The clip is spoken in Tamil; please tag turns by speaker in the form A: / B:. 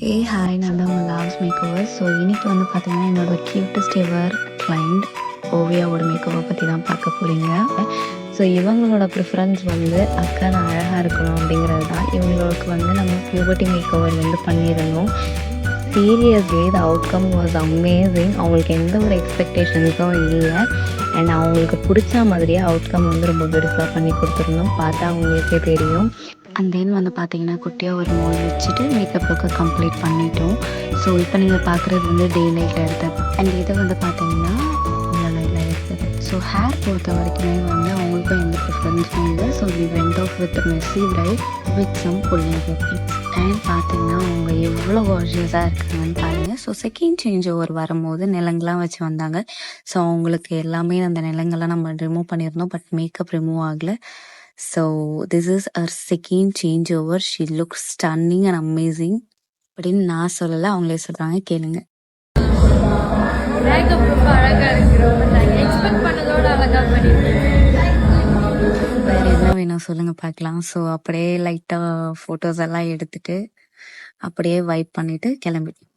A: ஹாய், நான் தான் உங்கள் லாவ்ஸ் மேக்கோவர். ஸோ இன்றைக்கி வந்து பார்த்தீங்கன்னா என்னோடய க்யூட்டஸ்ட் எவர் கிளைண்ட் ஓவியாவோட மேக்கோவர் பற்றி தான் பார்க்க போகிறீங்க. ஸோ இவங்களோட ப்ரிஃபரன்ஸ் வந்து அக்கா நான் அழகாக இருக்கணும் அப்படிங்கிறது தான். இவங்களுக்கு வந்து நம்ம பியூபர்ட்டி மேக்கோவர் வந்து பண்ணிடணும். Seriously the outcome was amazing. அவங்களுக்கு எந்த ஒரு எக்ஸ்பெக்டேஷன்ஸும் இல்லை. அண்ட் அவங்களுக்கு பிடிச்ச மாதிரியே அவுட்கம் வந்து ரொம்ப பியூட்டிஃபுல்லாக பண்ணி கொடுத்துருந்தோம். பார்த்தா அவங்களுக்கே தெரியும். அண்ட் தென் வந்து பார்த்தீங்கன்னா குட்டியாக ஒரு மோல் வச்சுட்டு மேக்கப் லுக்கை கம்ப்ளீட் பண்ணிட்டோம். ஸோ இப்போ நீங்கள் பார்க்குறது வந்து டே நைட்டில் எடுத்தது. அண்ட் இதை வந்து பார்த்தீங்கன்னா நைட்டில் எடுத்தது. ஸோ ஹேர் பொறுத்த வரைக்குமே வந்து அவங்களுக்கும் எந்த ப்ரிஃபரன்ஸும் இல்லை. So we went off with messy braid with some pulling clips. And பார்த்தீங்கன்னா அவங்க எவ்வளோ கார்ஜியஸாக இருக்காங்கன்னு பாருங்கள். ஸோ செகண்ட் சேஞ்ச் ஓவர் வரும்போது நிலங்கள்லாம் வச்சு வந்தாங்க. ஸோ அவங்களுக்கு எல்லாமே அந்த நிலங்கள்லாம் நம்ம ரிமூவ் பண்ணியிருந்தோம். பட் மேக்கப் ரிமூவ் ஆகலை. So this is our second changeover. She looks stunning and amazing. அப்படின்னு நான் சொல்லலை, அவங்களே சொல்கிறாங்க, கேளுங்க.
B: மேக்கப் ரொம்ப அழகாக இருக்கிறோம். எக்ஸ்பெக்ட் பண்ணதோட அழகாக பண்ணியிருக்கேன்.
A: வேறு என்ன வேணும் சொல்லுங்கள் பார்க்கலாம். ஸோ அப்படியே லைட்டாக ஃபோட்டோஸ் எல்லாம் எடுத்துட்டு அப்படியே வைப் பண்ணிவிட்டு கிளம்பிட்டேன்.